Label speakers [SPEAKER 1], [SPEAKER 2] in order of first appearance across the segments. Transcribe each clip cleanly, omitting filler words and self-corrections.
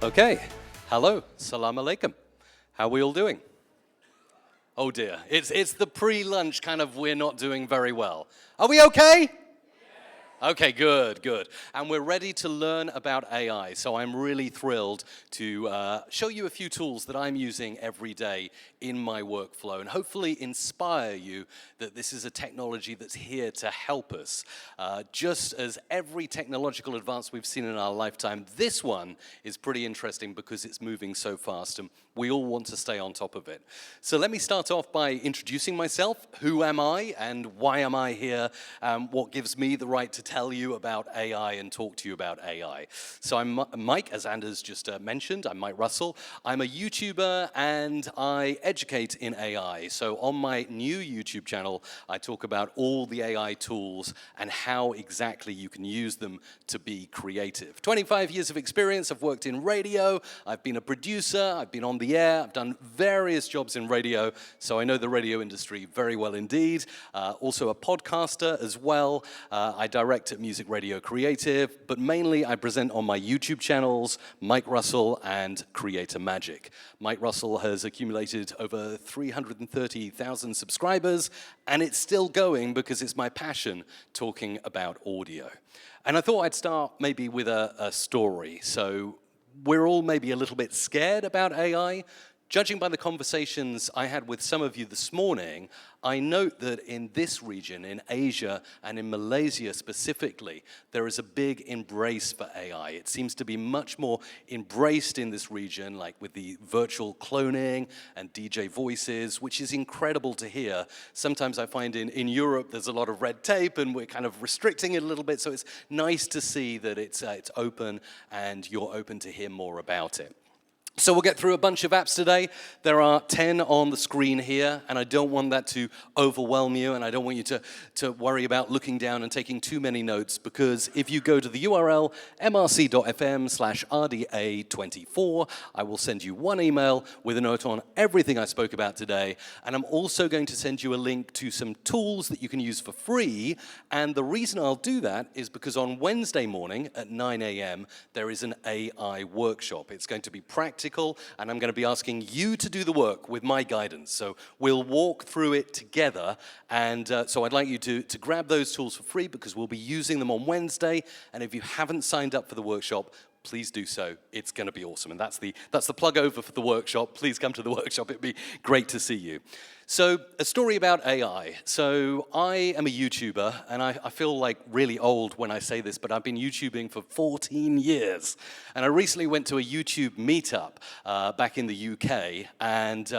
[SPEAKER 1] Okay, hello, salam alaikum. How are we all doing? Oh dear, it's the pre-lunch kind of we're not doing very well. Are we okay? Okay, good, good. And we're ready to learn about AI, so I'm really thrilled to show you a few tools that I'm using every day in my workflow and hopefully inspire you that this is a technology that's here to help us. Just as every technological advance we've seen in our lifetime, this one is pretty interesting because it's moving so fast and we all want to stay on top of it. So let me start off by introducing myself. Who am I and why am I here? What gives me the right to tell you about AI and talk to you about AI. So I'm Mike, as Anders just mentioned. I'm Mike Russell. I'm a YouTuber and I educate in AI. So on my new YouTube channel, I talk about all the AI tools and how exactly you can use them to be creative. 25 years of experience. I've worked in radio. I've been a producer. I've been on the air. I've done various jobs in radio. So I know the radio industry very well indeed. Also a podcaster as well. I direct at Music Radio Creative, but mainly I present on my YouTube channels, Mike Russell and Creator Magic. Mike Russell has accumulated over 330,000 subscribers, and it's still going because it's my passion talking about audio. And I thought I'd start maybe with a story. So we're all maybe a little bit scared about AI. Judging by the conversations I had with some of you this morning, I note that in this region, in Asia and in Malaysia specifically, there is a big embrace for AI. It seems to be much more embraced in this region, like with the virtual cloning and DJ voices, which is incredible to hear. Sometimes I find in Europe there's a lot of red tape and we're kind of restricting it a little bit, so it's nice to see that it's open and you're open to hear more about it. So we'll get through a bunch of apps today. There are 10 on the screen here, and I don't want that to overwhelm you, and I don't want you to worry about looking down and taking too many notes, because if you go to the URL mrc.fm/RDA24, I will send you one email with a note on everything I spoke about today, and I'm also going to send you a link to some tools that you can use for free, and the reason I'll do that is because on Wednesday morning at 9 a.m. there is an AI workshop. It's going to be practical, and I'm going to be asking you to do the work with my guidance. So we'll walk through it together, and so I'd like you to grab those tools for free because we'll be using them on Wednesday, and if you haven't signed up for the workshop, please do so. It's going to be awesome, and that's the plug over for the workshop. Please come to the workshop. It'd be great to see you. So a story about AI. So I am a YouTuber, and I feel like really old when I say this, but I've been YouTubing for 14 years. And I recently went to a YouTube meetup back in the UK, and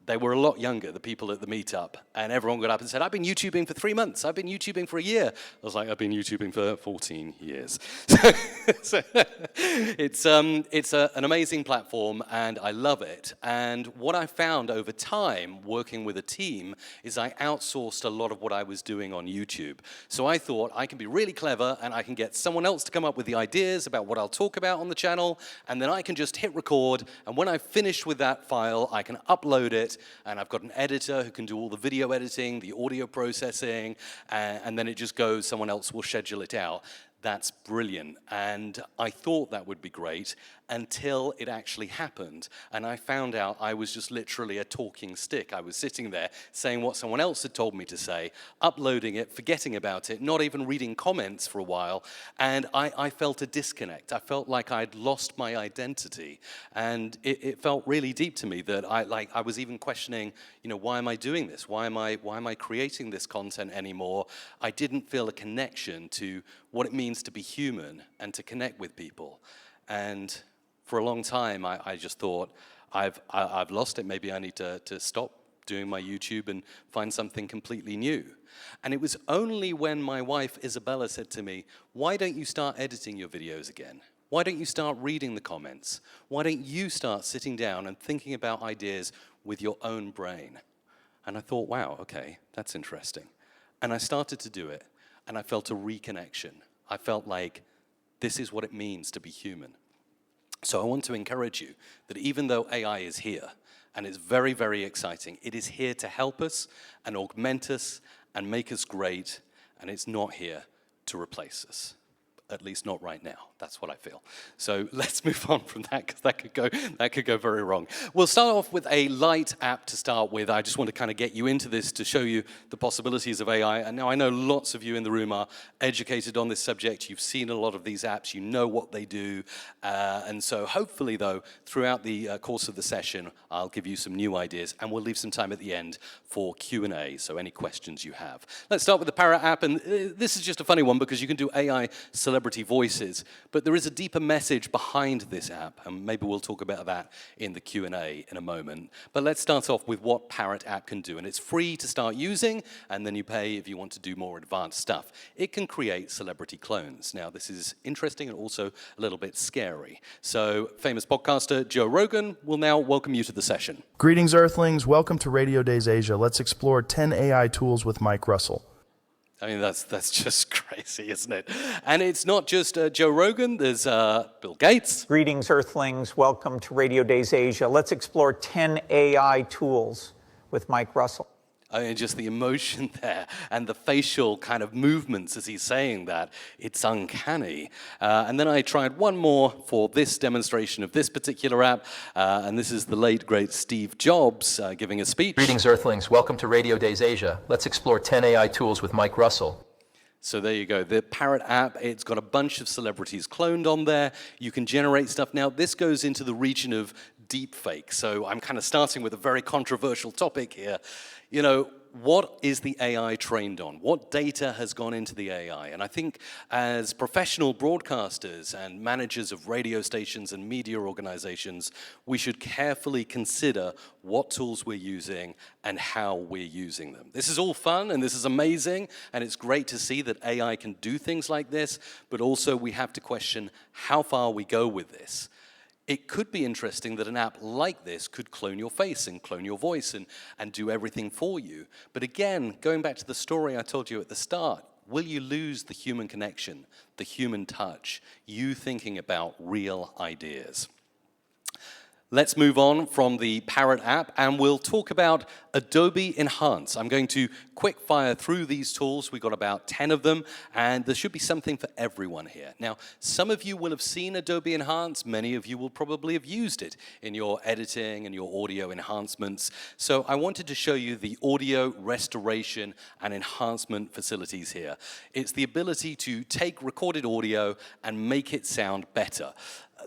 [SPEAKER 1] they were a lot younger, the people at the meetup, and everyone got up and said, I've been YouTubing for 3 months, I've been YouTubing for a year. I was like, I've been YouTubing for 14 years. So it's an amazing platform, and I love it. And what I found over time, working with a team, is I outsourced a lot of what I was doing on YouTube. So I thought, I can be really clever, and I can get someone else to come up with the ideas about what I'll talk about on the channel, and then I can just hit record, and when I've finished with that file, I can upload it, and I've got an editor who can do all the video editing, the audio processing, and then it just goes, someone else will schedule it out. That's brilliant, and I thought that would be great until it actually happened, and I found out I was just literally a talking stick. I was sitting there saying what someone else had told me to say, uploading it, forgetting about it, not even reading comments for a while, and I felt a disconnect. I felt like I'd lost my identity, and it felt really deep to me that I was even questioning, why am I doing this? Why am I creating this content anymore? I didn't feel a connection to what it means to be human and to connect with people. And for a long time, I just thought, I've lost it. Maybe I need to stop doing my YouTube and find something completely new. And it was only when my wife, Isabella, said to me, why don't you start editing your videos again? Why don't you start reading the comments? Why don't you start sitting down and thinking about ideas with your own brain? And I thought, wow, okay, that's interesting. And I started to do it, and I felt a reconnection. I felt like this is what it means to be human. So I want to encourage you that even though AI is here, and it's very, very exciting, it is here to help us and augment us and make us great, and it's not here to replace us. At least not right now. That's what I feel. So let's move on from that, because that could go very wrong. We'll start off with a light app to start with. I just want to kind of get you into this to show you the possibilities of AI. And now I know lots of you in the room are educated on this subject. You've seen a lot of these apps. You know what they do. And so hopefully, though, throughout the course of the session, I'll give you some new ideas. And we'll leave some time at the end for Q&A, so any questions you have. Let's start with the Parrot app. And this is just a funny one because you can do AI celebrity voices, but there is a deeper message behind this app, and maybe we'll talk about that in the Q&A in a moment. But let's start off with what Parrot app can do, and it's free to start using, and then you pay if you want to do more advanced stuff. It can create celebrity clones. Now, this is interesting and also a little bit scary. So, famous podcaster Joe Rogan will now welcome you to the session.
[SPEAKER 2] Greetings, Earthlings. Welcome to Radio Days Asia. Let's explore 10 AI tools with Mike Russell.
[SPEAKER 1] I mean, that's just crazy, isn't it? And it's not just Joe Rogan. There's Bill Gates.
[SPEAKER 3] Greetings, Earthlings. Welcome to Radio Days Asia. Let's explore 10 AI tools with Mike Russell.
[SPEAKER 1] I mean, just the emotion there and the facial kind of movements as he's saying that, it's uncanny. And then I tried one more for this demonstration of this particular app, and this is the late, great Steve Jobs giving a speech.
[SPEAKER 4] Greetings, Earthlings. Welcome to Radio Days Asia. Let's explore 10 AI tools with Mike Russell.
[SPEAKER 1] So there you go, the Parrot app, it's got a bunch of celebrities cloned on there. You can generate stuff. Now, this goes into the region of deepfake, so I'm kind of starting with a very controversial topic here. You know, what is the AI trained on? What data has gone into the AI? And I think as professional broadcasters and managers of radio stations and media organizations, we should carefully consider what tools we're using and how we're using them. This is all fun and this is amazing, and it's great to see that AI can do things like this, but also we have to question how far we go with this. It could be interesting that an app like this could clone your face and clone your voice and do everything for you. But again, going back to the story I told you at the start, will you lose the human connection, the human touch, you thinking about real ideas? Let's move on from the Parrot app, and we'll talk about Adobe Enhance. I'm going to quick fire through these tools. We've got about 10 of them, and there should be something for everyone here. Now, some of you will have seen Adobe Enhance. Many of you will probably have used it in your editing and your audio enhancements. So I wanted to show you the audio restoration and enhancement facilities here. It's the ability to take recorded audio and make it sound better.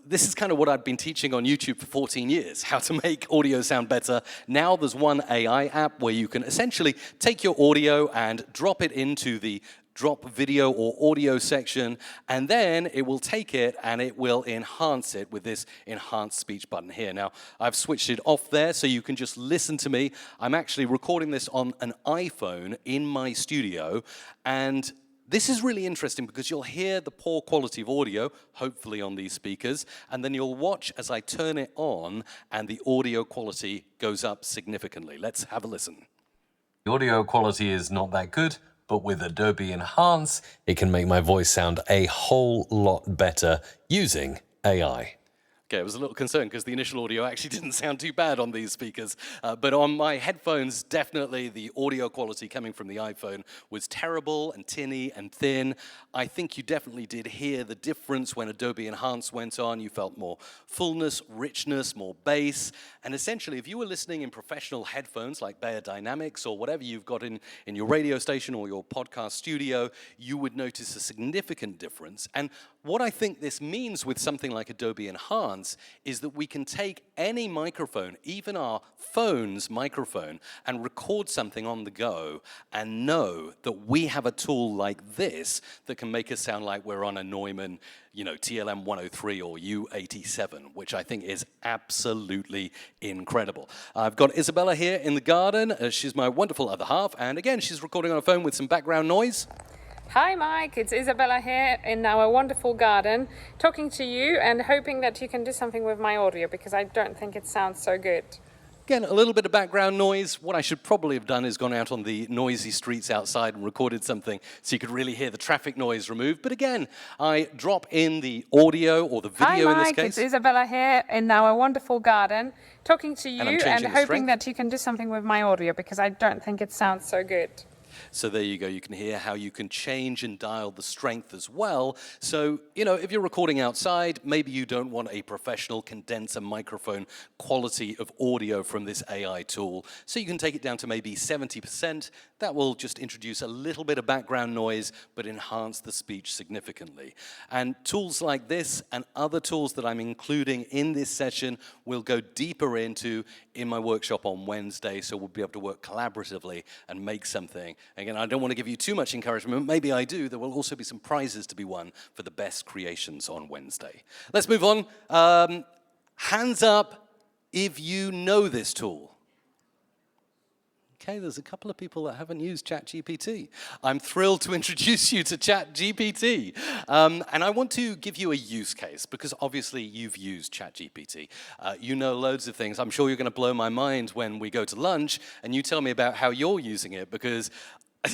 [SPEAKER 1] This is kind of what I've been teaching on YouTube for 14 years, how to make audio sound better. Now there's one AI app where you can essentially take your audio and drop it into the drop video or audio section, and then it will take it and it will enhance it with this enhanced speech button here. Now, I've switched it off there so you can just listen to me. I'm actually recording this on an iPhone in my studio, and this is really interesting because you'll hear the poor quality of audio, hopefully on these speakers, and then you'll watch as I turn it on and the audio quality goes up significantly. Let's have a listen. The audio quality is not that good, but with Adobe Enhance, it can make my voice sound a whole lot better using AI. Okay, I was a little concerned because the initial audio actually didn't sound too bad on these speakers, but on my headphones, definitely the audio quality coming from the iPhone was terrible and tinny and thin. I think you definitely did hear the difference when Adobe Enhance went on. You felt more fullness, richness, more bass, and essentially if you were listening in professional headphones like Bayer Dynamics or whatever you've got in your radio station or your podcast studio, you would notice a significant difference. And what I think this means with something like Adobe Enhance is that we can take any microphone, even our phone's microphone, and record something on the go and know that we have a tool like this that can make us sound like we're on a Neumann, TLM 103 or U87, which I think is absolutely incredible. I've got Isabella here in the garden. She's my wonderful other half, and again, she's recording on a phone with some background noise.
[SPEAKER 5] Hi Mike, it's Isabella here in our wonderful garden, talking to you and hoping that you can do something with my audio because I don't think it sounds so good.
[SPEAKER 1] Again, a little bit of background noise. What I should probably have done is gone out on the noisy streets outside and recorded something so you could really hear the traffic noise removed. But again, I drop in the audio or the video in this case.
[SPEAKER 5] Hi Mike, it's Isabella here in our wonderful garden, talking to you and hoping that you can do something with my audio because I don't think it sounds so good.
[SPEAKER 1] So there you go. You can hear how you can change and dial the strength as well. So, you know, if you're recording outside, maybe you don't want a professional condenser microphone quality of audio from this AI tool. So you can take it down to maybe 70%. That will just introduce a little bit of background noise, but enhance the speech significantly. And tools like this and other tools that I'm including in this session we'll go deeper into in my workshop on Wednesday, so we'll be able to work collaboratively and make something. Again, I don't want to give you too much encouragement. Maybe I do. There will also be some prizes to be won for the best creations on Wednesday. Let's move on. Hands up if you know this tool. Okay, there's a couple of people that haven't used ChatGPT. I'm thrilled to introduce you to ChatGPT. And I want to give you a use case, because obviously you've used ChatGPT. You know loads of things. I'm sure you're going to blow my mind when we go to lunch and you tell me about how you're using it, because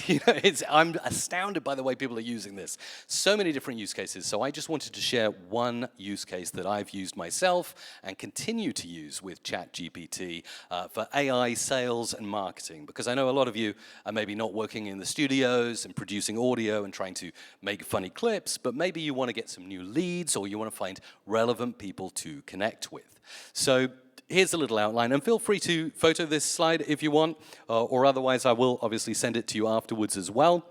[SPEAKER 1] you know, I'm astounded by the way people are using this. So many different use cases. So I just wanted to share one use case that I've used myself and continue to use with ChatGPT for AI sales and marketing. Because I know a lot of you are maybe not working in the studios and producing audio and trying to make funny clips, but maybe you want to get some new leads or you want to find relevant people to connect with. So here's a little outline, and feel free to photo this slide if you want, or otherwise I will obviously send it to you afterwards as well.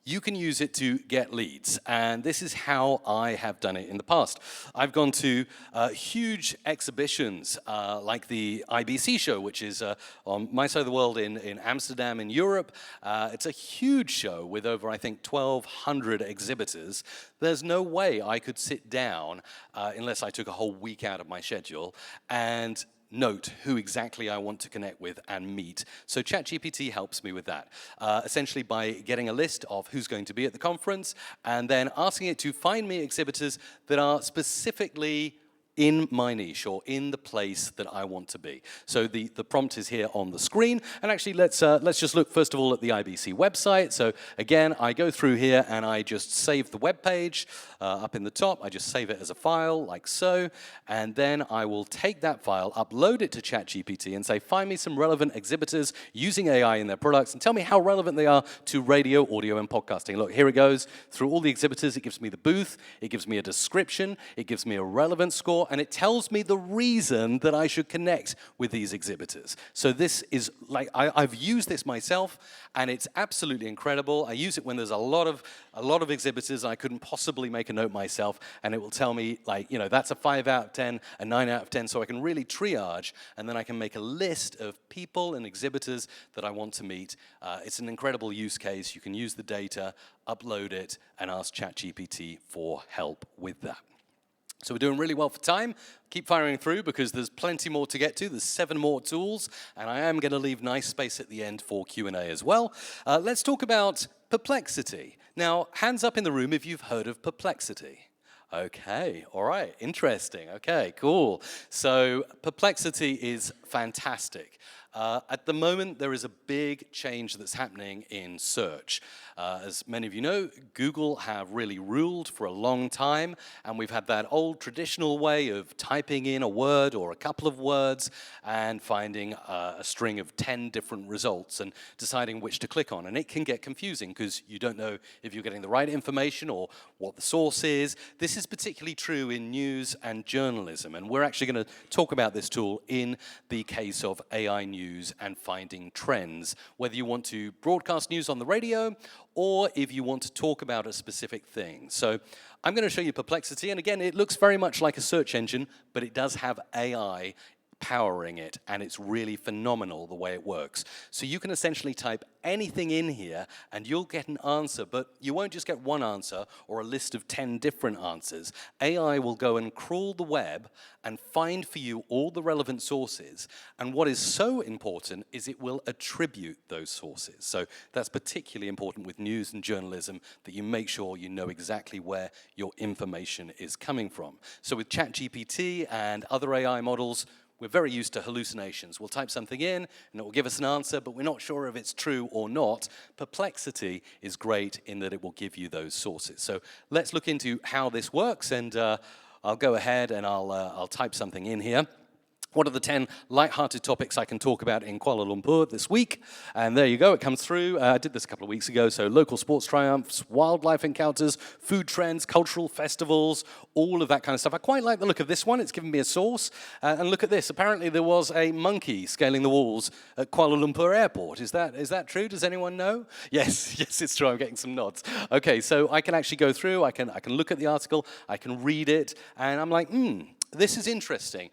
[SPEAKER 1] You can use it to get leads, and this is how I have done it in the past. I've gone to huge exhibitions like the IBC show, which is on my side of the world in Amsterdam in Europe. It's a huge show with over, I think, 1,200 exhibitors. There's no way I could sit down unless I took a whole week out of my schedule and note who exactly I want to connect with and meet. So ChatGPT helps me with that, essentially by getting a list of who's going to be at the conference and then asking it to find me exhibitors that are specifically in my niche or in the place that I want to be. So the prompt is here on the screen. And actually, let's just look first of all at the IBC website. So again, I go through here and I just save the web page up in the top. I just save it as a file like so. And then I will take that file, upload it to ChatGPT and say, find me some relevant exhibitors using AI in their products and tell me how relevant they are to radio, audio, and podcasting. Look, here it goes. Through all the exhibitors, it gives me the booth, it gives me a description, it gives me a relevance score, and it tells me the reason that I should connect with these exhibitors. So this is like, I've used this myself, and it's absolutely incredible. I use it when there's a lot of exhibitors, and I couldn't possibly make a note myself, and it will tell me, like, you know, that's a 5 out of 10, a 9 out of 10, so I can really triage, and then I can make a list of people and exhibitors that I want to meet. It's an incredible use case. You can use the data, upload it, and ask ChatGPT for help with that. So we're doing really well for time. Keep firing through because there's plenty more to get to. There's 7 more tools, and I am going to leave nice space at the end for Q&A as well. Let's talk about Perplexity. Now, hands up in the room if you've heard of Perplexity. Okay, all right, interesting. Okay, cool. So Perplexity is fantastic. At the moment, there is a big change that's happening in search. As many of you know, Google have really ruled for a long time, and we've had that old traditional way of typing in a word or a couple of words and finding a string of 10 different results and deciding which to click on. And it can get confusing because you don't know if you're getting the right information or what the source is. This is particularly true in news and journalism, and we're actually going to talk about this tool in the case of AI news and finding trends, whether you want to broadcast news on the radio or if you want to talk about a specific thing. So I'm going to show you Perplexity, and again, it looks very much like a search engine, but it does have AI powering it, and it's really phenomenal the way it works. So you can essentially type anything in here and you'll get an answer, but you won't just get one answer or a list of 10 different answers. AI will go and crawl the web and find for you all the relevant sources, and what is so important is it will attribute those sources. So that's particularly important with news and journalism, that you make sure you know exactly where your information is coming from. So with ChatGPT and other AI models, we're very used to hallucinations. We'll type something in, and it will give us an answer, but we're not sure if it's true or not. Perplexity is great in that it will give you those sources. So let's look into how this works, and I'll go ahead and I'll type something in here. what are the 10 light-hearted topics I can talk about in Kuala Lumpur this week? And there you go, it comes through. I did this a couple of weeks ago. So local sports triumphs, wildlife encounters, food trends, cultural festivals, all of that kind of stuff. I quite like the look of this one. It's given me a source. And look at this. Apparently there was a monkey scaling the walls at Kuala Lumpur Airport. Is that true? Does anyone know? Yes, yes, it's true. I'm getting some nods. Okay, so I can actually go through. I can look at the article. I can read it. And I'm like, this is interesting.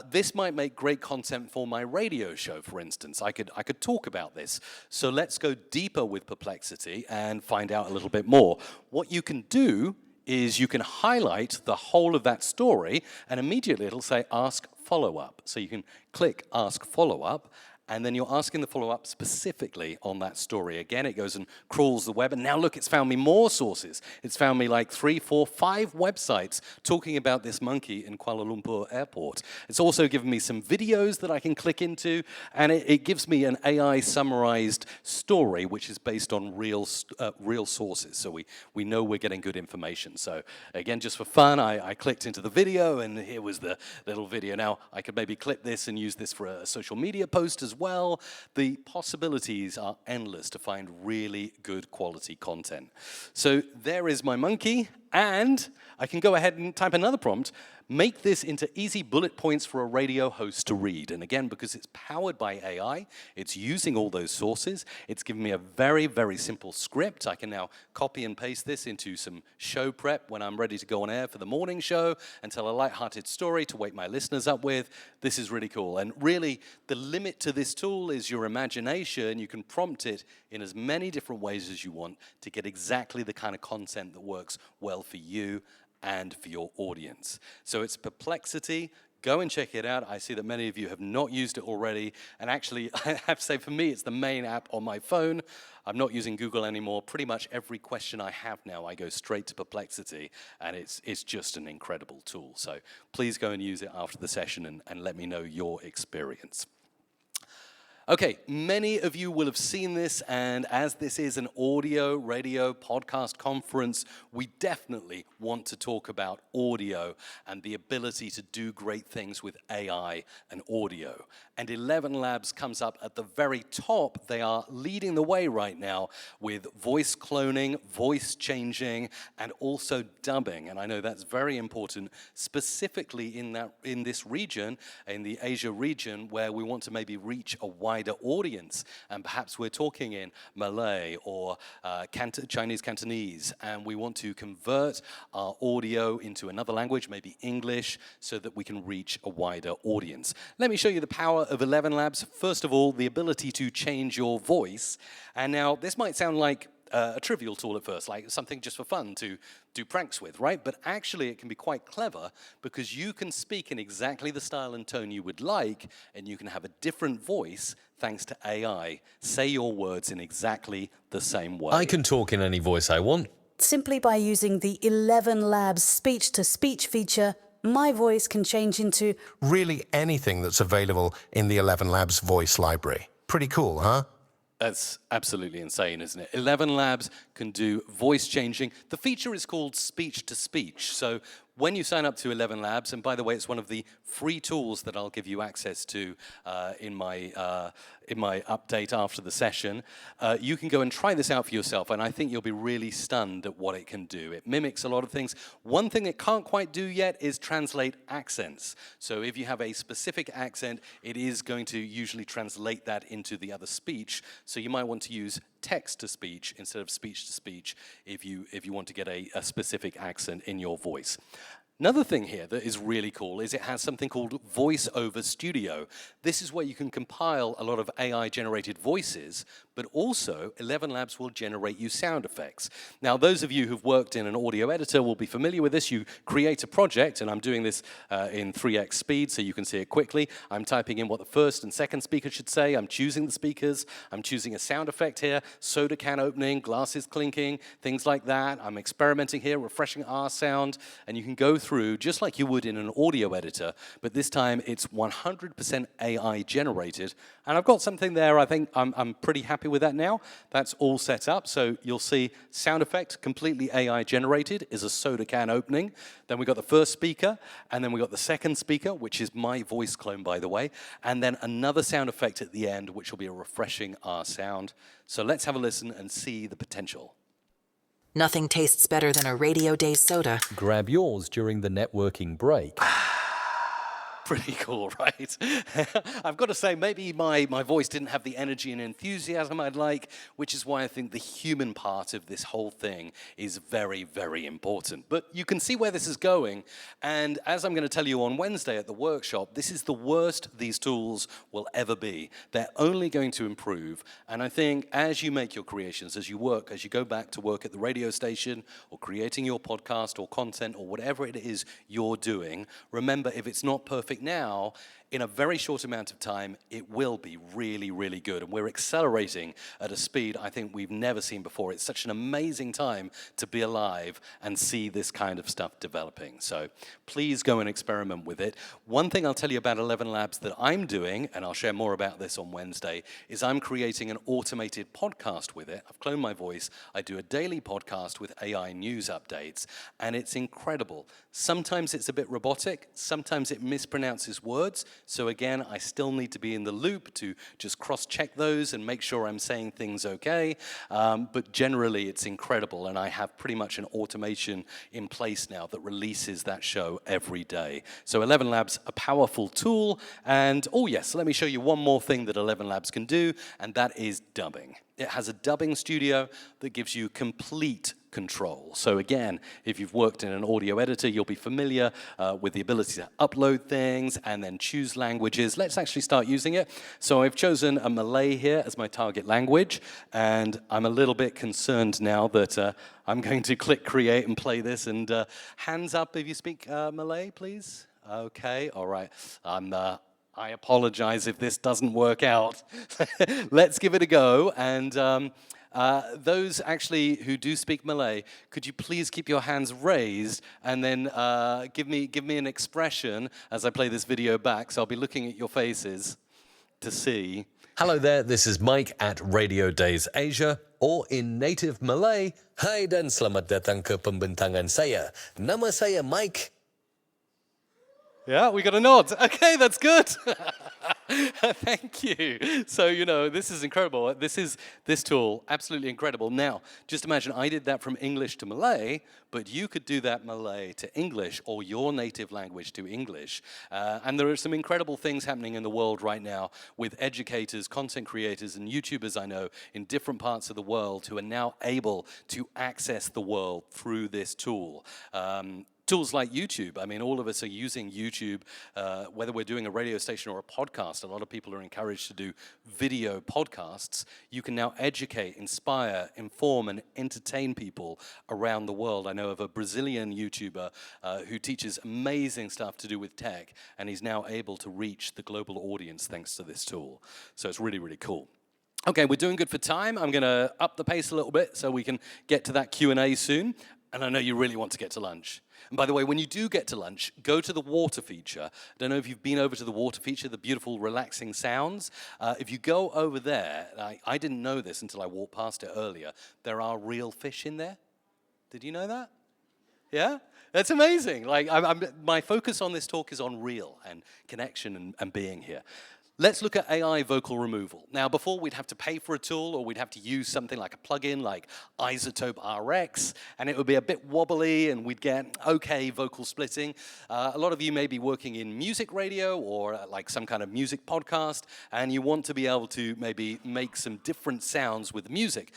[SPEAKER 1] This might make great content for my radio show, for instance. I could talk about this. So let's go deeper with Perplexity and find out a little bit more. What you can do is you can highlight the whole of that story, and immediately it'll say Ask Follow-Up. So you can click Ask Follow-Up, and then you're asking the follow-up specifically on that story. Again, it goes and crawls the web, and now look, it's found me more sources. It's found me like 3, 4, 5 websites talking about this monkey in Kuala Lumpur Airport. It's also given me some videos that I can click into, and it gives me an AI summarized story, which is based on real sources. So we know we're getting good information. So again, just for fun, I clicked into the video, and here was the little video. Now, I could maybe clip this and use this for a social media post as well. The possibilities are endless to find really good quality content. So there is my monkey, and I can go ahead and type another prompt. Make this into easy bullet points for a radio host to read. And again, because it's powered by AI, it's using all those sources. It's given me a very, very simple script. I can now copy and paste this into some show prep when I'm ready to go on air for the morning show and tell a lighthearted story to wake my listeners up with. This is really cool. And really, the limit to this tool is your imagination. You can prompt it in as many different ways as you want to get exactly the kind of content that works well for you and for your audience. So it's Perplexity. Go and check it out. I see that many of you have not used it already. And actually, I have to say, for me, it's the main app on my phone. I'm not using Google anymore. Pretty much every question I have now, I go straight to Perplexity, and it's just an incredible tool. So please go and use it after the session and let me know your experience. Okay, many of you will have seen this, and as this is an audio, radio, podcast conference, we definitely want to talk about audio and the ability to do great things with AI and audio. And 11 Labs comes up at the very top. They are leading the way right now with voice cloning, voice changing, and also dubbing. And I know that's very important, specifically in this region, in the Asia region, where we want to maybe reach a wider audience. And perhaps we're talking in Malay or Chinese Cantonese, and we want to convert our audio into another language, maybe English, so that we can reach a wider audience. Let me show you the power of 11 Labs. First of all, the ability to change your voice. And now, this might sound like a trivial tool at first, like something just for fun to do pranks with, right? But actually, it can be quite clever because you can speak in exactly the style and tone you would like, and you can have a different voice thanks to AI. Say your words in exactly the same way.
[SPEAKER 6] I can talk in any voice I want.
[SPEAKER 7] Simply by using the 11 Labs speech-to-speech feature, my voice can change into
[SPEAKER 6] Really anything that's available in the 11 Labs voice library. Pretty cool, huh?
[SPEAKER 1] That's absolutely insane, isn't it? 11 Labs can do voice changing. The feature is called speech-to-speech. So when you sign up to 11 Labs, and by the way, it's one of the free tools that I'll give you access to in my update after the session, you can go and try this out for yourself, and I think you'll be really stunned at what it can do. It mimics a lot of things. One thing it can't quite do yet is translate accents. So if you have a specific accent, it is going to usually translate that into the other speech. So you might want to use text-to-speech instead of speech-to-speech if you want to get a specific accent in your voice. Another thing here that is really cool is it has something called Voice Over Studio. This is where you can compile a lot of AI-generated voices, but also 11 Labs will generate you sound effects. Now, those of you who've worked in an audio editor will be familiar with this. You create a project, and I'm doing this in 3x speed so you can see it quickly. I'm typing in what the first and second speaker should say. I'm choosing the speakers. I'm choosing a sound effect here, soda can opening, glasses clinking, things like that. I'm experimenting here, refreshing R sound, and you can go through just like you would in an audio editor, but this time it's 100% AI generated. And I've got something there I think I'm pretty happy happy with that now? That's all set up. So you'll see sound effect, completely AI generated, is a soda can opening. Then we got the first speaker, and then we got the second speaker, which is my voice clone, by the way, and then another sound effect at the end, which will be a refreshing R sound. So let's have a listen and see the potential.
[SPEAKER 8] Nothing tastes better than a Radio Days soda.
[SPEAKER 4] Grab yours during the networking break.
[SPEAKER 1] Pretty cool, right? I've got to say, maybe my voice didn't have the energy and enthusiasm I'd like, which is why I think the human part of this whole thing is very, very important. But you can see where this is going, and as I'm going to tell you on Wednesday at the workshop, this is the worst these tools will ever be. They're only going to improve, and I think as you make your creations, as you work, as you go back to work at the radio station, or creating your podcast or content, or whatever it is you're doing, remember, if it's not perfect now, in a very short amount of time, it will be really, really good. And we're accelerating at a speed I think we've never seen before. It's such an amazing time to be alive and see this kind of stuff developing. So please go and experiment with it. One thing I'll tell you about 11 Labs that I'm doing, and I'll share more about this on Wednesday, is I'm creating an automated podcast with it. I've cloned my voice. I do a daily podcast with AI news updates, and it's incredible. Sometimes it's a bit robotic. Sometimes it mispronounces words. So again, I still need to be in the loop to just cross-check those and make sure I'm saying things okay. But generally, it's incredible, and I have pretty much an automation in place now that releases that show every day. So 11 Labs, a powerful tool. And oh yes, let me show you one more thing that 11 Labs can do, and that is dubbing. It has a dubbing studio that gives you complete control. So again, if you've worked in an audio editor, you'll be familiar with the ability to upload things and then choose languages. Let's actually start using it. So I've chosen a Malay here as my target language, and I'm a little bit concerned now that I'm going to click create and play this. And hands up if you speak Malay, please. Okay, all right. I apologize if this doesn't work out. Let's give it a go. And those actually who do speak Malay, could you please keep your hands raised and then give me an expression as I play this video back. So I'll be looking at your faces to see.
[SPEAKER 9] Hello there, this is Mike at Radio Days Asia, or in native Malay, hai dan selamat datang ke pembintangan saya. Nama saya Mike.
[SPEAKER 1] Yeah, we got a nod. Okay, that's good. Thank you. So, you know, this is incredible. This tool, absolutely incredible. Now, just imagine I did that from English to Malay, but you could do that Malay to English or your native language to English. And there are some incredible things happening in the world right now with educators, content creators, and YouTubers I know in different parts of the world who are now able to access the world through this tool. Tools like YouTube, I mean, all of us are using YouTube, whether we're doing a radio station or a podcast. A lot of people are encouraged to do video podcasts. You can now educate, inspire, inform, and entertain people around the world. I know of a Brazilian YouTuber who teaches amazing stuff to do with tech, and he's now able to reach the global audience thanks to this tool. So it's really, really cool. Okay, we're doing good for time. I'm going to up the pace a little bit so we can get to that Q&A soon. And I know you really want to get to lunch. And by the way, when you do get to lunch, go to the water feature. I don't know if you've been over to the water feature, the beautiful relaxing sounds. If you go over there, I didn't know this until I walked past it earlier, there are real fish in there. Did you know that? Yeah? That's amazing. Like, my focus on this talk is on real and connection and being here. Let's look at AI vocal removal. Now, before we'd have to pay for a tool or we'd have to use something like a plugin like Isotope RX, and it would be a bit wobbly and we'd get okay vocal splitting. A lot of you may be working in music radio or like some kind of music podcast, and you want to be able to maybe make some different sounds with music.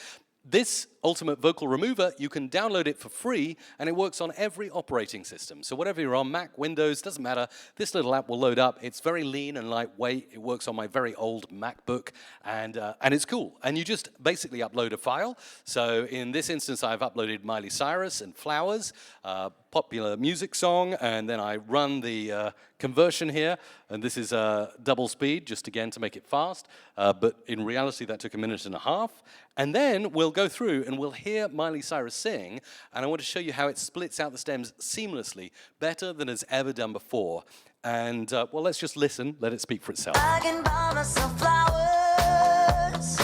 [SPEAKER 1] This Ultimate Vocal Remover, you can download it for free, and it works on every operating system. So whatever you're on, Mac, Windows, doesn't matter. This little app will load up. It's very lean and lightweight. It works on my very old MacBook, and it's cool. And you just basically upload a file. So in this instance, I've uploaded Miley Cyrus and Flowers, popular music song, and then I run the conversion here, and this is double speed, just again to make it fast, but in reality that took 1.5 minutes. And then we'll go through and we'll hear Miley Cyrus sing, and I want to show you how it splits out the stems seamlessly, better than it's ever done before. And well, let's just listen, let it speak for itself.
[SPEAKER 10] I can buy myself flowers.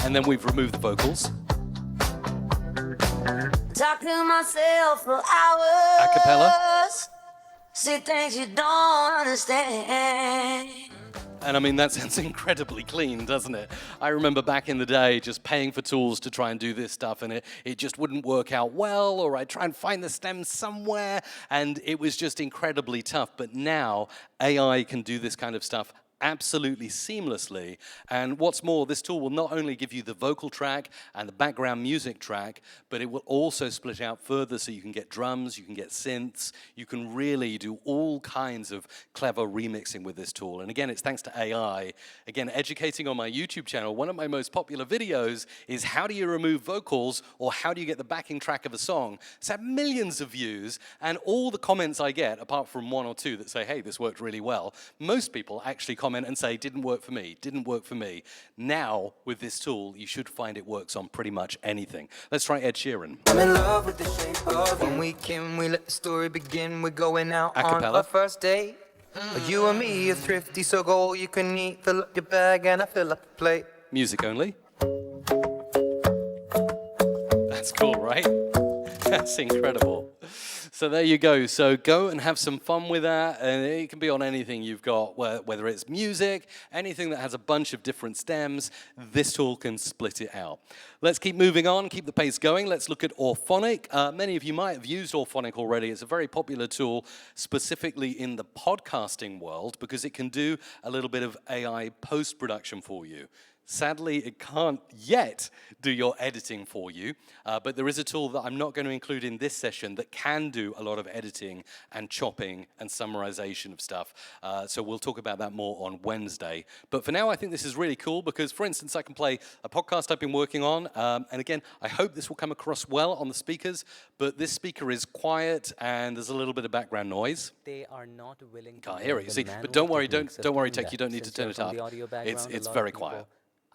[SPEAKER 1] And then we've removed the vocals.
[SPEAKER 10] Talk to myself for hours.
[SPEAKER 1] A cappella.
[SPEAKER 10] See things you don't understand.
[SPEAKER 1] And I mean, that sounds incredibly clean, doesn't it? I remember back in the day just paying for tools to try and do this stuff, and it just wouldn't work out well, or I'd try and find the stems somewhere, and it was just incredibly tough. But now, AI can do this kind of stuff absolutely seamlessly. And what's more, this tool will not only give you the vocal track and the background music track, but it will also split out further so you can get drums, you can get synths, you can really do all kinds of clever remixing with this tool. And again, it's thanks to AI. Again, educating on my YouTube channel, one of my most popular videos is how do you remove vocals, or how do you get the backing track of a song? It's had millions of views, and all the comments I get, apart from one or two that say, hey, this worked really well, most people actually comment and say, didn't work for me, didn't work for me. Now, with this tool, you should find it works on pretty much anything. Let's try Ed Sheeran.
[SPEAKER 11] I'm in love with the shape of when we can, we let the story begin. We're going out on our first date. You and me are thrifty, so go all you can eat. Fill up your bag and I fill up the plate.
[SPEAKER 1] Music only. That's cool, right? That's incredible. So there you go. So go and have some fun with that. And it can be on anything you've got, whether it's music, anything that has a bunch of different stems, this tool can split it out. Let's keep moving on, keep the pace going. Let's look at Orphonic. Many of you might have used Orphonic already. It's a very popular tool, specifically in the podcasting world, because it can do a little bit of AI post-production for you. Sadly, it can't yet do your editing for you, but there is a tool that I'm not going to include in this session that can do a lot of editing and chopping and summarization of stuff. So we'll talk about that more on Wednesday. But for now, I think this is really cool because, for instance, I can play a podcast I've been working on. And again, I hope this will come across well on the speakers, but this speaker is quiet and there's a little bit of background noise.
[SPEAKER 12] They are not willing to
[SPEAKER 1] can't hear it, you see. But don't worry, don't worry, Tech, you don't need to turn it up. It's very quiet.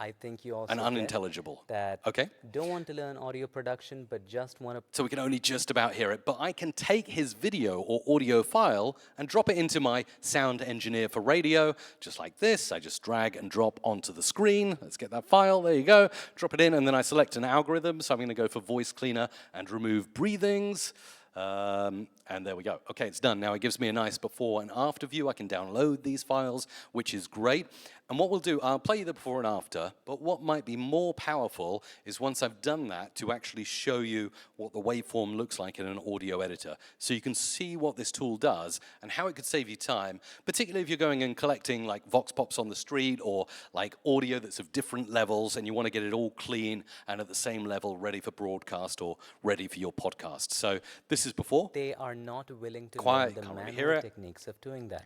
[SPEAKER 12] I think you also
[SPEAKER 1] and unintelligible.
[SPEAKER 12] That
[SPEAKER 1] okay.
[SPEAKER 12] Don't want to learn audio production, but just want to.
[SPEAKER 1] So we can only just about hear it, but I can take his video or audio file and drop it into my sound engineer for radio, just like this. I just drag and drop onto the screen. Let's get that file. There you go. Drop it in, and then I select an algorithm. So I'm going to go for voice cleaner and remove breathings. And there we go. Okay, it's done. Now it gives me a nice before and after view. I can download these files, which is great. And what we'll do, I'll play you the before and after, but what might be more powerful is once I've done that to actually show you what the waveform looks like in an audio editor. So you can see what this tool does and how it could save you time, particularly if you're going and collecting like vox pops on the street or like audio that's of different levels and you want to get it all clean and at the same level ready for broadcast or ready for your podcast. So this is before.
[SPEAKER 12] They are not willing to
[SPEAKER 1] learn
[SPEAKER 12] the manual techniques of doing that.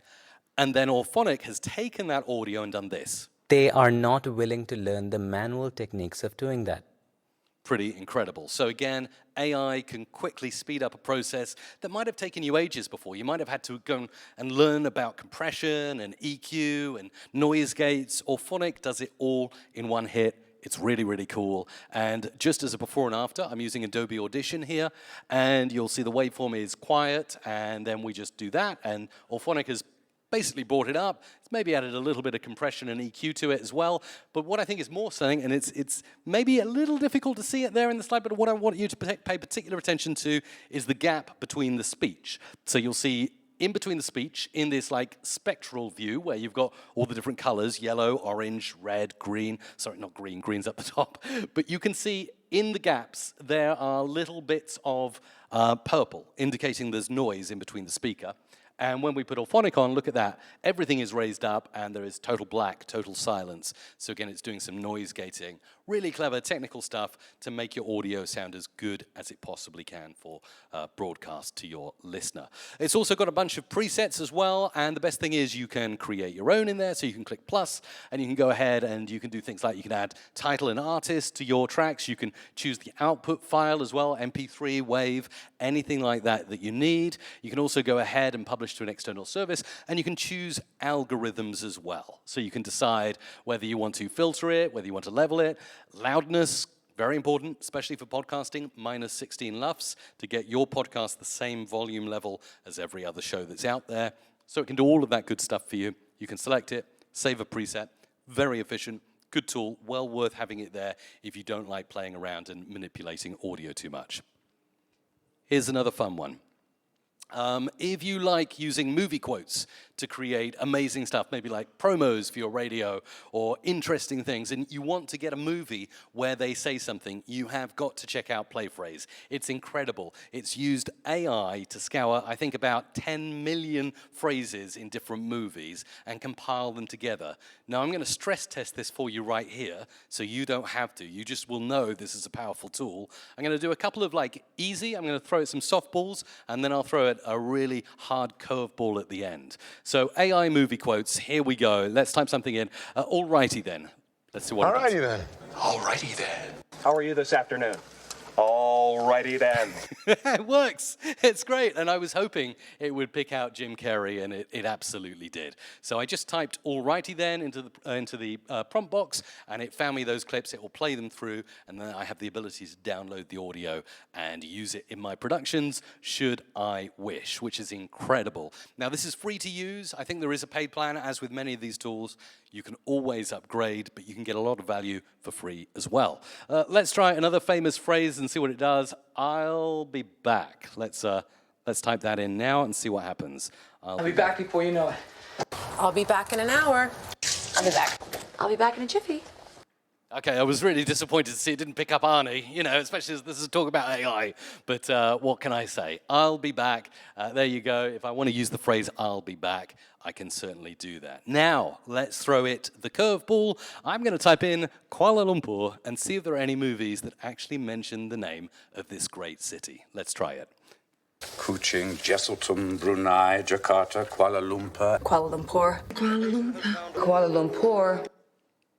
[SPEAKER 1] And then Orphonic has taken that audio and done this.
[SPEAKER 12] They are not willing to learn the manual techniques of doing that.
[SPEAKER 1] Pretty incredible. So again, AI can quickly speed up a process that might have taken you ages before. You might have had to go and learn about compression and EQ and noise gates. Orphonic does it all in one hit. It's really, really cool. And just as a before and after, I'm using Adobe Audition here, and you'll see the waveform is quiet, and then we just do that, and Orphonic has basically brought it up. It's maybe added a little bit of compression and EQ to it as well. But what I think is more stunning, and it's maybe a little difficult to see it there in the slide, but what I want you to pay particular attention to is the gap between the speech. So you'll see in between the speech, in this like spectral view where you've got all the different colors, yellow, orange, red, green. Sorry, not green, green's up the top. But you can see in the gaps, there are little bits of purple, indicating there's noise in between the speaker. And when we put Orphonic on, look at that. Everything is raised up, and there is total black, total silence. So again, it's doing some noise gating. Really clever technical stuff to make your audio sound as good as it possibly can for broadcast to your listener. It's also got a bunch of presets as well, and the best thing is you can create your own in there, so you can click plus, and you can go ahead and you can do things like you can add title and artist to your tracks. You can choose the output file as well, MP3, WAV, anything like that that you need. You can also go ahead and publish to an external service, and you can choose algorithms as well. So you can decide whether you want to filter it, whether you want to level it. Loudness, very important, especially for podcasting, minus 16 LUFS to get your podcast the same volume level as every other show that's out there. So it can do all of that good stuff for you. You can select it, save a preset, very efficient, good tool, well worth having it there if you don't like playing around and manipulating audio too much. Here's another fun one. If you like using movie quotes to create amazing stuff, maybe like promos for your radio or interesting things, and you want to get a movie where they say something, you have got to check out PlayPhrase. It's incredible. It's used AI to scour, I think, about 10 million phrases in different movies and compile them together. Now, I'm going to stress test this for you right here, so you don't have to. You just will know this is a powerful tool. I'm going to do a couple of easy, I'm going to throw it some softballs, and then I'll throw it a really hard curveball at the end. So AI movie quotes, here we go. Let's type something in. Alrighty then. Let's see what it does.
[SPEAKER 13] Alrighty then.
[SPEAKER 14] Alrighty then.
[SPEAKER 13] How are you this afternoon? Alrighty then.
[SPEAKER 1] It works. It's great. And I was hoping it would pick out Jim Carrey, and it absolutely did. So I just typed alrighty then into the prompt box, and it found me those clips. It will play them through, and then I have the ability to download the audio and use it in my productions, should I wish, which is incredible. Now, this is free to use. I think there is a paid plan, as with many of these tools. You can always upgrade, but you can get a lot of value for free as well. Let's try another famous phrase and see what it does. I'll be back. Let's type that in now and see what happens.
[SPEAKER 11] I'll be back before you know it.
[SPEAKER 15] I'll be back in an hour.
[SPEAKER 10] I'll be back. I'll be back in a jiffy.
[SPEAKER 1] Okay, I was really disappointed to see it didn't pick up Arnie, especially as this is talk about AI. But what can I say? I'll be back. There you go. If I want to use the phrase I'll be back, I can certainly do that. Now, let's throw it the curveball. I'm going to type in Kuala Lumpur and see if there are any movies that actually mention the name of this great city. Let's try it.
[SPEAKER 14] Kuching, Jesselton, Brunei, Jakarta, Kuala Lumpur.
[SPEAKER 15] Kuala Lumpur. Kuala Lumpur. Kuala Lumpur.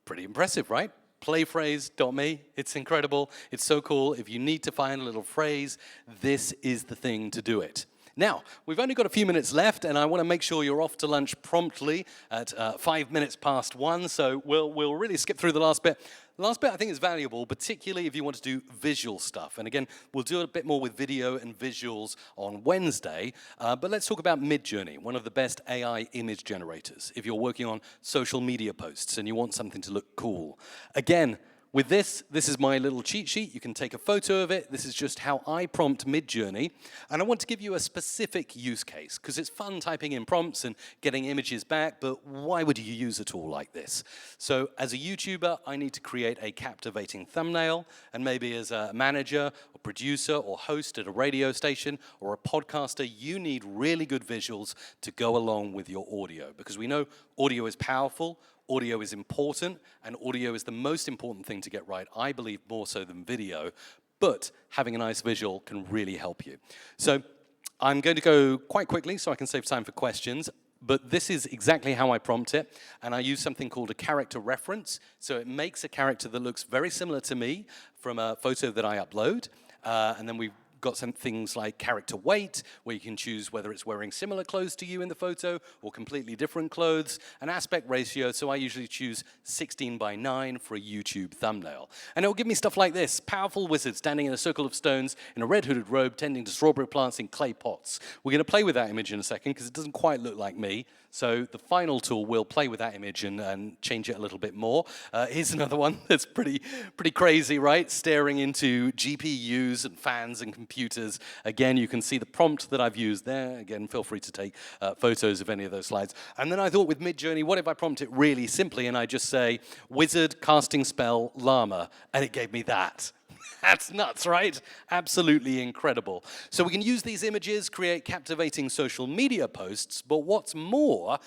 [SPEAKER 1] Pretty impressive, right? Playphrase.me. It's incredible. It's so cool. If you need to find a little phrase, this is the thing to do it. Now, we've only got a few minutes left, and I want to make sure you're off to lunch promptly at 5 minutes past 1, so we'll really skip through the last bit. The last bit I think is valuable, particularly if you want to do visual stuff. And again, we'll do a bit more with video and visuals on Wednesday, but let's talk about Midjourney, one of the best AI image generators, if you're working on social media posts and you want something to look cool. Again, with this is my little cheat sheet. You can take a photo of it. This is just how I prompt Midjourney. And I want to give you a specific use case, because it's fun typing in prompts and getting images back, but why would you use a tool like this? So as a YouTuber, I need to create a captivating thumbnail, and maybe as a manager or producer or host at a radio station or a podcaster, you need really good visuals to go along with your audio, because we know audio is powerful, audio is important, and audio is the most important thing to get right, I believe, more so than video, but having a nice visual can really help you. So I'm going to go quite quickly so I can save time for questions, but this is exactly how I prompt it, and I use something called a character reference, so it makes a character that looks very similar to me from a photo that I upload, and then we've got some things like character weight, where you can choose whether it's wearing similar clothes to you in the photo or completely different clothes, an aspect ratio, so I usually choose 16:9 for a YouTube thumbnail. And it will give me stuff like this: powerful wizard standing in a circle of stones in a red hooded robe tending to strawberry plants in clay pots. We're going to play with that image in a second because it doesn't quite look like me, so the final tool will play with that image and change it a little bit more. Here's another one that's pretty crazy, right? Staring into GPUs and fans and computers. Again, you can see the prompt that I've used there. Again, feel free to take photos of any of those slides. And then I thought with Midjourney, what if I prompt it really simply and I just say, wizard casting spell llama, and it gave me that. That's nuts, right? Absolutely incredible. So we can use these images, create captivating social media posts, but what's more,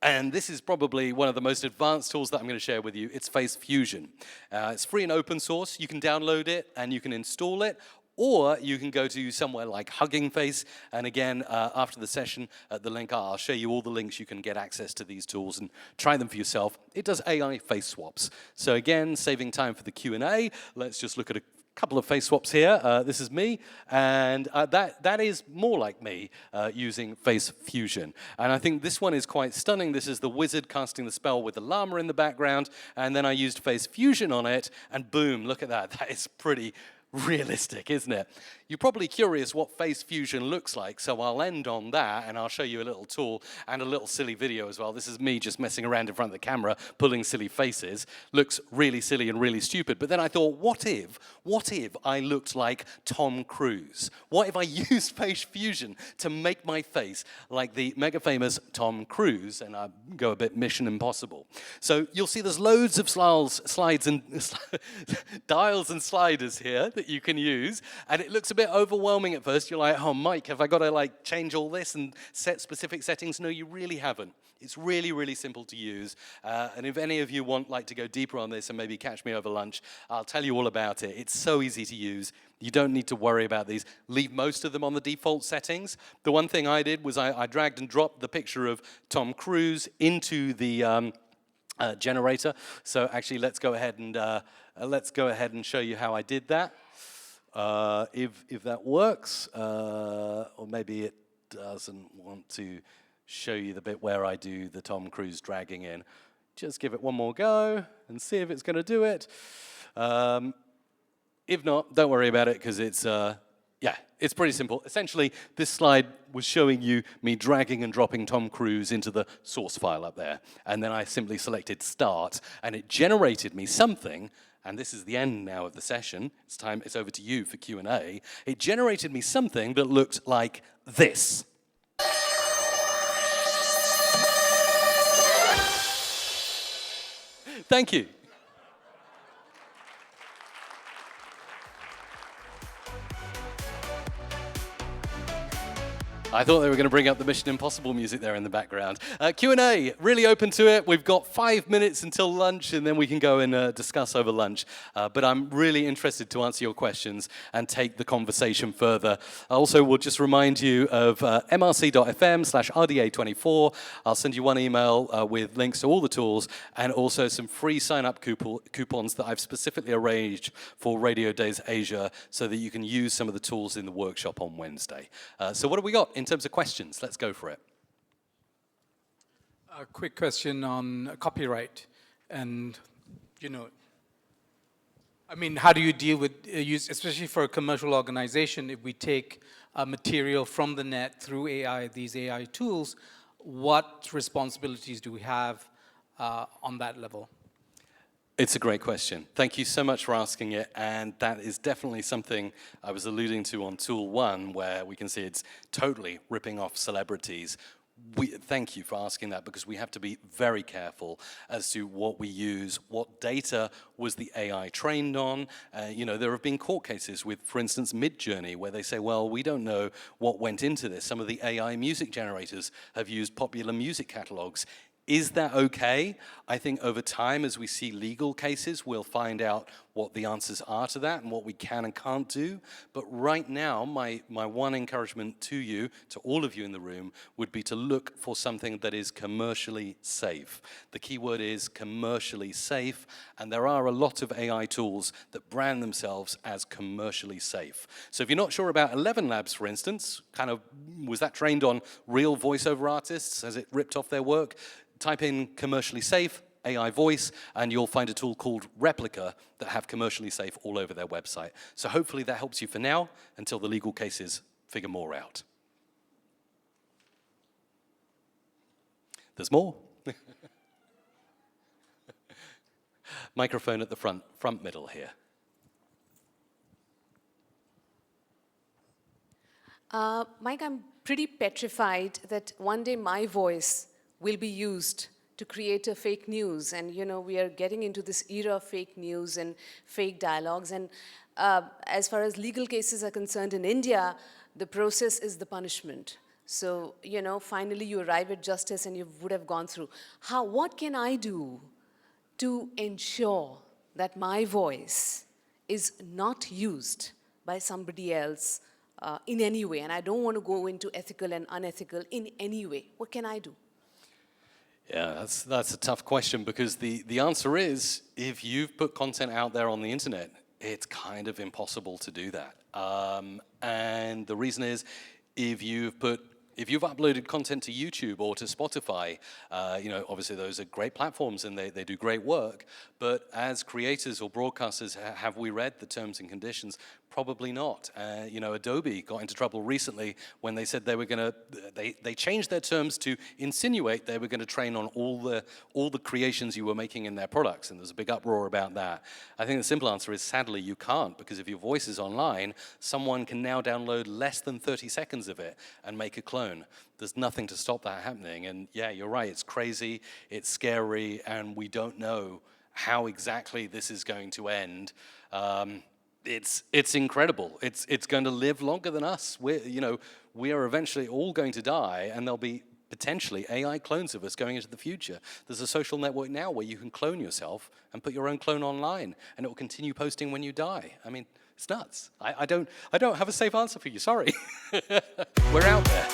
[SPEAKER 1] and this is probably one of the most advanced tools that I'm going to share with you, it's Face Fusion. It's free and open source. You can download it and you can install it, or you can go to somewhere like Hugging Face, and again, after the session, the link, I'll show you all the links you can get access to these tools and try them for yourself. It does AI face swaps. So again, saving time for the Q&A, let's just look at a couple of face swaps here. This is me, and that is more like me using Face Fusion. And I think this one is quite stunning. This is the wizard casting the spell with the llama in the background, and then I used Face Fusion on it, and boom, look at that. That is pretty realistic, isn't it? You're probably curious what face fusion looks like, so I'll end on that, and I'll show you a little tool and a little silly video as well. This is me just messing around in front of the camera, pulling silly faces. Looks really silly and really stupid, but then I thought, what if I looked like Tom Cruise? What if I used face fusion to make my face like the mega famous Tom Cruise, and I go a bit Mission Impossible. So you'll see there's loads of slides and dials and sliders here that you can use, and it looks a bit overwhelming at first. You're like, oh, Mike, have I got to like change all this and set specific settings? No, you really haven't. It's really, really simple to use, and if any of you want like to go deeper on this and maybe catch me over lunch, I'll tell you all about it. It's so easy to use. You don't need to worry about these. Leave most of them on the default settings. The one thing I did was I dragged and dropped the picture of Tom Cruise into the generator. So actually, let's go ahead and show you how I did that. If that works, or maybe it doesn't want to show you the bit where I do the Tom Cruise dragging in. Just give it one more go and see if it's going to do it. If not, don't worry about it, because it's pretty simple. Essentially, this slide was showing you me dragging and dropping Tom Cruise into the source file up there. And then I simply selected Start, and it generated me something, and this is the end now of the session. It's over to you for Q&A. It generated me something that looked like this. Thank you. I thought they were going to bring up the Mission Impossible music there in the background. Q&A, really open to it. We've got 5 minutes until lunch, and then we can go and discuss over lunch. But I'm really interested to answer your questions and take the conversation further. I also will just remind you of mrc.fm/RDA24. I'll send you one email with links to all the tools and also some free sign-up coupons that I've specifically arranged for Radio Days Asia so that you can use some of the tools in the workshop on Wednesday. So what have we got in terms of questions? Let's go for it.
[SPEAKER 16] A quick question on copyright. And, how do you deal with use, especially for a commercial organization, if we take material from the net through AI, these AI tools, what responsibilities do we have on that level?
[SPEAKER 1] It's a great question. Thank you so much for asking it, and that is definitely something I was alluding to on Tool 1, where we can see it's totally ripping off celebrities. Thank you for asking that, because we have to be very careful as to what we use, what data was the AI trained on. There have been court cases with, for instance, Midjourney, where they say, well, we don't know what went into this. Some of the AI music generators have used popular music catalogs. Is that okay? I think over time, as we see legal cases, we'll find out what the answers are to that and what we can and can't do. But right now, my one encouragement to you, to all of you in the room, would be to look for something that is commercially safe. The key word is commercially safe, and there are a lot of AI tools that brand themselves as commercially safe. So if you're not sure about 11 Labs, for instance, was that trained on real voiceover artists? Has it ripped off their work? Type in commercially safe, AI voice, and you'll find a tool called Replica that have commercially safe all over their website. So hopefully that helps you for now until the legal cases figure more out. There's more. Microphone at the front middle here.
[SPEAKER 17] Mike, I'm pretty petrified that one day my voice will be used to create a fake news. And, we are getting into this era of fake news and fake dialogues. And as far as legal cases are concerned in India, the process is the punishment. So, finally you arrive at justice and you would have gone through. What can I do to ensure that my voice is not used by somebody else in any way? And I don't want to go into ethical and unethical in any way. What can I do?
[SPEAKER 1] Yeah, that's a tough question, because the answer is, if you've put content out there on the internet, it's kind of impossible to do that. And the reason is, if you've uploaded content to YouTube or to Spotify, obviously those are great platforms and they do great work, but as creators or broadcasters, have we read the terms and conditions? Probably not. You know, Adobe got into trouble recently when they said they were going to, they changed their terms to insinuate they were going to train on all the creations you were making in their products, and there's a big uproar about that. I think the simple answer is sadly you can't, because if your voice is online, someone can now download less than 30 seconds of it and make a clone. There's nothing to stop that happening, and yeah, you're right, it's crazy, it's scary, and we don't know how exactly this is going to end. It's incredible. It's going to live longer than us. We are eventually all going to die, and there'll be potentially AI clones of us going into the future. There's a social network now where you can clone yourself and put your own clone online, and it will continue posting when you die. I mean, it's nuts. I don't have a safe answer for you. Sorry. We're out there.